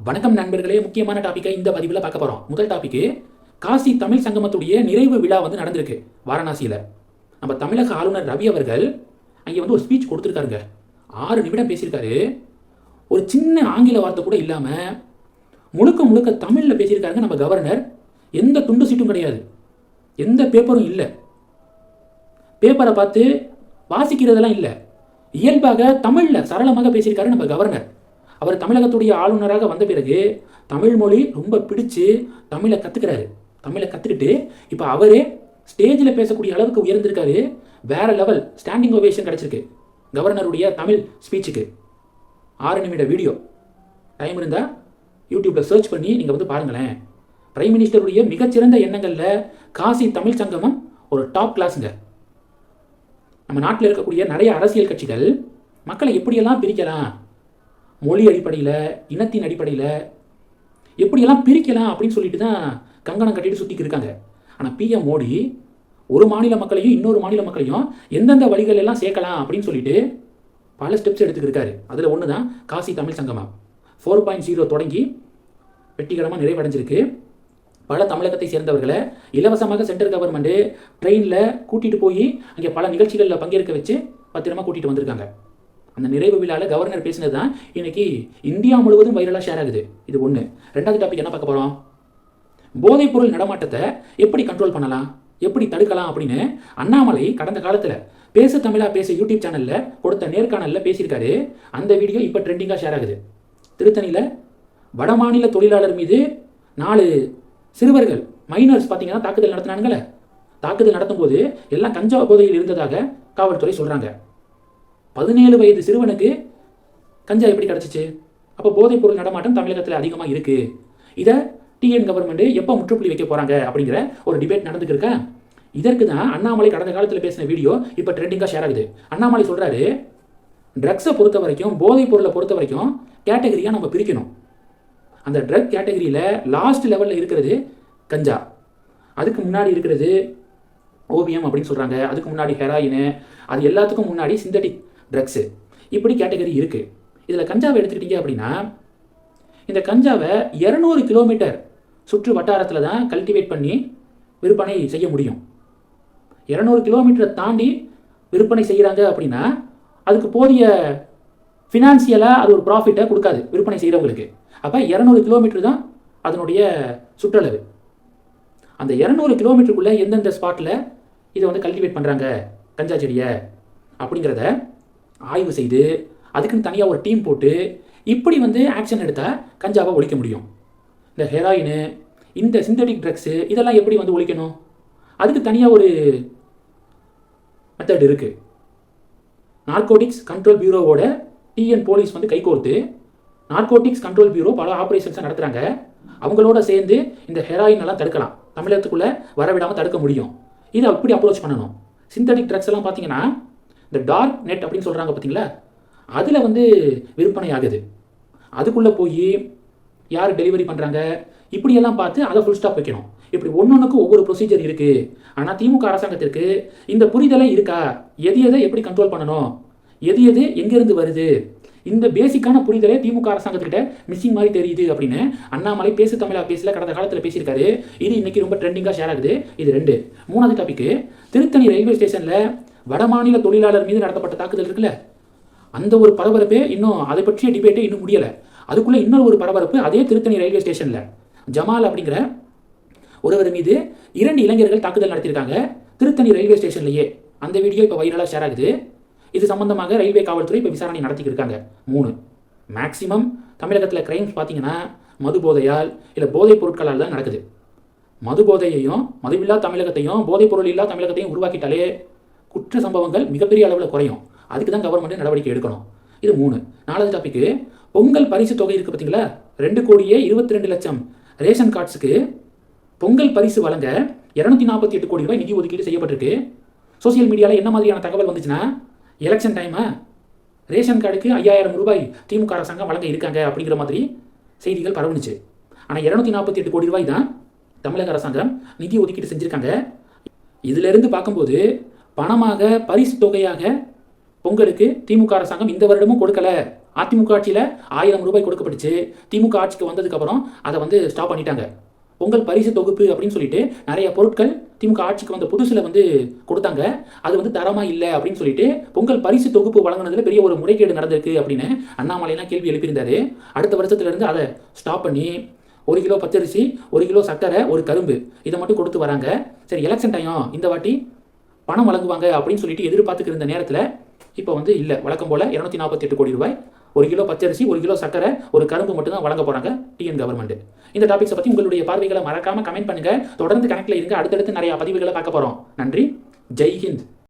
வணக்கம் நண்பர்களே, முக்கியமான டாப்பிக்கை இந்த பதிவில் பார்க்க போகிறோம். முதல் டாபிக்கு, காசி தமிழ் சங்கமத்துடைய நிறைவு விழா நடந்திருக்கு வாரணாசியில். நம்ம தமிழக ஆளுநர் ரவி அவர்கள் அங்கே ஒரு ஸ்பீச் கொடுத்துருக்காருங்க. 6 நிமிடம் பேசியிருக்காரு. ஒரு சின்ன ஆங்கில வார்த்தை கூட இல்லாமல் முழுக்க முழுக்க தமிழில் பேசியிருக்காருங்க நம்ம கவர்னர். எந்த துண்டு சீட்டும் கிடையாது, எந்த பேப்பரும் இல்லை, பேப்பரை பார்த்து வாசிக்கிறதெல்லாம் இல்லை, இயல்பாக தமிழில் சரளமாக பேசியிருக்காரு நம்ம கவர்னர். அவர் தமிழகத்துடைய ஆளுநராக வந்த பிறகு தமிழ் மொழி ரொம்ப பிடிச்சு தமிழை கற்றுக்கிறாரு. தமிழை கற்றுக்கிட்டு இப்போ அவரே ஸ்டேஜில் பேசக்கூடிய அளவுக்கு உயர்ந்திருக்காரு. வேற லெவல் ஸ்டாண்டிங் ஓவேஷன் கிடச்சிருக்கு கவர்னருடைய தமிழ் ஸ்பீச்சுக்கு. 6 நிமிட வீடியோ. டைம் இருந்தால் யூடியூப்பில் சர்ச் பண்ணி நீங்கள் பாருங்களேன். பிரைம் மினிஸ்டருடைய மிகச்சிறந்த எண்ணங்களில் காசி தமிழ் சங்கமம் ஒரு டாப் கிளாஸுங்க. நம்ம நாட்டில் இருக்கக்கூடிய நிறைய அரசியல் கட்சிகள் மக்களை எப்படியெல்லாம் பிரிக்கலாம், மொழி அடிப்படையில், இனத்தின் அடிப்படையில் எப்படியெல்லாம் பிரிக்கலாம் அப்படின்னு சொல்லிட்டு தான் கங்கணம் கட்டிட்டு சுற்றிக்கு இருக்காங்க. ஆனால் பிஎம் மோடி ஒரு மாநில மக்களையும் இன்னொரு மாநில மக்களையும் எந்தெந்த வழிகள் எல்லாம் சேர்க்கலாம் அப்படின்னு சொல்லிட்டு பல ஸ்டெப்ஸ் எடுத்துக்கிருக்காரு. அதில் ஒன்று தான் காசி தமிழ் சங்கமம். 4.0 தொடங்கி வெற்றிகரமாக நிறைவடைஞ்சிருக்கு. பல தமிழகத்தை சேர்ந்தவர்களை இலவசமாக சென்ட்ரல் கவர்மெண்ட்டு ட்ரெயினில் கூட்டிகிட்டு போய் அங்கே பல நிகழ்ச்சிகளில் பங்கேற்க வச்சு பத்திரமா கூட்டிகிட்டு வந்திருக்காங்க. அந்த நிறைவு விழாவில் கவர்னர் பேசினது தான் இன்னைக்கு இந்தியா முழுவதும் வைரலாக ஷேர் ஆகுது. இது ஒன்று. ரெண்டாவது டாபிக் என்ன பார்க்க போகிறோம், போதைப்பொருள் நடமாட்டத்தை எப்படி கண்ட்ரோல் பண்ணலாம், எப்படி தடுக்கலாம் அப்படின்னு அண்ணாமலை கடந்த காலத்தில் பேசு தமிழா பேசு யூடியூப் சேனலில் கொடுத்த நேர்காணலில் பேசியிருக்காரு. அந்த வீடியோ இப்போ ட்ரெண்டிங்காக ஷேர் ஆகுது. திருத்தணியில் வடமாநில தொழிலாளர் மீது 4 சிறுவர்கள் மைனர்ஸ் பார்த்தீங்கன்னா தாக்குதல் நடத்தினானுங்களே. தாக்குதல் நடத்தும் போது எல்லாம் கஞ்சா போதையில் இருந்ததாக காவல்துறை சொல்கிறாங்க. 17 வயது சிறுவனுக்கு கஞ்சா எப்படி கிடச்சிச்சு? அப்போ போதைப்பொருள் நடமாட்டம் தமிழகத்தில் அதிகமாக இருக்குது. இதை டிஎன் கவர்மெண்ட் எப்போ முற்றுப்புள்ளி வைக்க போகிறாங்க அப்படிங்கிற ஒரு டிபேட் நடந்துட்டு இருக்கா. இதற்கு தான் அண்ணாமலை கடந்த காலத்தில் பேசின வீடியோ இப்போ ட்ரெண்டிங்காக ஷேர் ஆகுது. அண்ணாமலை சொல்கிறாரு, ட்ரக்ஸை பொறுத்த வரைக்கும், போதைப் பொருளை பொறுத்த வரைக்கும் கேட்டகரியாக நம்ம பிரிக்கணும். அந்த ட்ரக் கேட்டகரியில் லாஸ்ட் லெவலில் இருக்கிறது கஞ்சா, அதுக்கு முன்னாடி இருக்கிறது ஓபியம் அப்படின்னு சொல்கிறாங்க, அதுக்கு முன்னாடி ஹெராயின், அது எல்லாத்துக்கும் முன்னாடி சிந்தட்டிக் ட்ரக்ஸு, இப்படி கேட்டகரி இருக்குது. இதில் கஞ்சாவை எடுத்துக்கிட்டீங்க அப்படின்னா இந்த கஞ்சாவை 200 கிலோமீட்டர் சுற்று வட்டாரத்தில் தான் கல்டிவேட் பண்ணி விற்பனை செய்ய முடியும். 200 கிலோமீட்டரை தாண்டி விற்பனை செய்கிறாங்க அப்படின்னா அதுக்கு போதிய ஃபினான்சியலாக அது ஒரு ப்ராஃபிட்டை கொடுக்காது விற்பனை செய்கிறவங்களுக்கு. அப்போ 200 கிலோமீட்டர் தான் அதனுடைய சுற்றளவு. அந்த 200 கிலோமீட்டருக்குள்ளே எந்தெந்த ஸ்பாட்டில் இதை கல்டிவேட் பண்ணுறாங்க கஞ்சா செடியை அப்படிங்கிறத ஆய்வு செய்து அதுக்குன்னு தனியாக ஒரு டீம் போட்டு இப்படி ஆக்ஷன் எடுத்தால் கஞ்சாவை ஒழிக்க முடியும். இந்த ஹெராயின், இந்த சிந்தட்டிக் ட்ரக்ஸு இதெல்லாம் எப்படி ஒழிக்கணும், அதுக்கு தனியாக ஒரு மெத்தட் இருக்குது. நார்கோட்டிக்ஸ் கண்ட்ரோல் பியூரோவோட டிஎன் போலீஸ் கைகோர்த்து நார்கோட்டிக்ஸ் கண்ட்ரோல் பியூரோ பல ஆப்ரேஷன்ஸை நடத்துகிறாங்க. அவங்களோட சேர்ந்து இந்த ஹெராயின் எல்லாம் தடுக்கலாம், தமிழகத்துக்குள்ளே வரவிடாமல் தடுக்க முடியும். இதை அப்படி அப்ரோச் பண்ணணும். சிந்தட்டிக் ட்ரக்ஸ் எல்லாம் பார்த்தீங்கன்னா இந்த டார்க் நெட் அப்படின்னு சொல்கிறாங்க பார்த்தீங்களா, அதில் விற்பனை ஆகுது. அதுக்குள்ளே போய் யார் டெலிவரி பண்ணுறாங்க இப்படியெல்லாம் பார்த்து அதை ஃபுல் ஸ்டாப் வைக்கணும். இப்படி ஒவ்வொன்றுக்கும் ஒவ்வொரு ப்ரொசீஜர் இருக்குது. ஆனால் திமுக அரசாங்கத்திற்கு இந்த புரிதலே இருக்கா, எது எதை எப்படி கண்ட்ரோல் பண்ணணும், எது எது எங்கேருந்து வருது, இந்த பேசிக்கான புரிதலே திமுக அரசாங்கத்துக்கிட்ட மிஸ்ஸிங் மாதிரி தெரியுது அப்படின்னு அண்ணாமலை பேசு தமிழா பேசல கடந்த காலத்தில் பேசியிருக்காரு. இது இன்னைக்கு ரொம்ப ட்ரெண்டிங்காக ஷேர் ஆகுது. இது 2. 3வது டாபிக்கு, திருத்தணி ரயில்வே ஸ்டேஷனில் வடமாநில தொழிலாளர் மீது நடத்தப்பட்ட தாக்குதல் இருக்குல்ல, அந்த ஒரு பரபரப்பே இன்னும், அதை பற்றிய டிபேட்டே இன்னும் முடியலை. அதுக்குள்ளே இன்னொரு ஒரு பரபரப்பு அதே திருத்தணி ரயில்வே ஸ்டேஷனில் ஜமால் அப்படிங்கிற ஒருவர் மீது 2 இளைஞர்கள் தாக்குதல் நடத்தியிருக்காங்க திருத்தணி ரயில்வே ஸ்டேஷன்லேயே. அந்த வீடியோ இப்போ வைரலாக ஷேர் ஆகுது. இது சம்பந்தமாக ரயில்வே காவல்துறை இப்போ விசாரணை நடத்திக்கிருக்காங்க. 3. மேக்சிமம் தமிழகத்தில் கிரைம்ஸ் பார்த்தீங்கன்னா மது போதையால் இல்லை போதைப் பொருட்களால் தான் நடக்குது. மது போதையையும் மதுவில்லா தமிழகத்தையும் போதைப் பொருள் இல்லா தமிழகத்தையும் உருவாக்கிட்டாலே குற்ற சம்பவங்கள் மிகப்பெரிய அளவில் குறையும். அதுக்கு தான் கவர்மெண்ட் நடவடிக்கை எடுக்கணும். இது 3. 4வது டாபிக்கு, பொங்கல் பரிசு தொகை இருக்குது பார்த்தீங்களா, 2,22,00,000 ரேஷன் கார்ட்ஸுக்கு பொங்கல் பரிசு வழங்க 248 கோடி ரூபாய் நிதி ஒதுக்கீடு செய்யப்பட்டிருக்கு. சோசியல் மீடியாவில் என்ன மாதிரியான தகவல் வந்துச்சுன்னா, எலெக்ஷன் டைமா ரேஷன் கார்டுக்கு 5,000 ரூபாய் திமுக அரசாங்கம் வழங்க இருக்காங்க அப்படிங்கிற மாதிரி செய்திகள் பரவுனுச்சு. ஆனால் 248 கோடி ரூபாய் தான் தமிழக அரசாங்கம் நிதி ஒதுக்கீடு செஞ்சுருக்காங்க. இதிலிருந்து பார்க்கும்போது பணமாக பரிசு தொகையாக பொங்கலுக்கு திமுக அரசாங்கம் இந்த வருடமும் கொடுக்கல. அதிமுக ஆட்சியில் 1000 ரூபாய் கொடுக்கப்பட்டுச்சு. திமுக ஆட்சிக்கு வந்ததுக்கப்புறம் அதை வந்து ஸ்டாப் பண்ணிட்டாங்க. பொங்கல் பரிசு தொகுப்பு அப்படின்னு சொல்லிட்டு நிறைய பொருட்கள் திமுக ஆட்சிக்கு வந்த புதுசில் வந்து கொடுத்தாங்க. அது வந்து தரமாக இல்லை அப்படின்னு சொல்லிட்டு பொங்கல் பரிசு தொகுப்பு வழங்கினதுல பெரிய ஒரு முறைகேடு நடந்திருக்கு அப்படின்னு அண்ணாமலைலாம் கேள்வி எழுப்பியிருந்தாரு. அடுத்த வருஷத்துலேருந்து அதை ஸ்டாப் பண்ணி 1 கிலோ பச்சரிசி, 1 கிலோ சர்க்கரை, ஒரு கரும்பு இதை மட்டும் கொடுத்து வராங்க. சரி, எலெக்ஷன் டைம் இந்த வாட்டி பணம் வழங்குவாங்க அப்படின்னு சொல்லிட்டு எதிர்பார்த்துக்கிற இந்த நேரத்தில் இப்போ வந்து இல்லை, வழக்கம் போல் 248 கோடி ரூபாய், 1 கிலோ பச்சரிசி, 1 கிலோ சர்க்கரை, ஒரு கரும்பு மட்டும் தான் வழங்க போகிறாங்க டிஎன் கவர்மெண்ட். இந்த டாபிக்ஸை பற்றி உங்களுடைய பார்வைகளை மறக்காமல் கமெண்ட் பண்ணுங்கள். தொடர்ந்து கனெக்டில் இருங்க. அடுத்தடுத்து நிறைய பதிவுகளை பார்க்க போகிறோம். நன்றி. ஜெய் ஹிந்த்.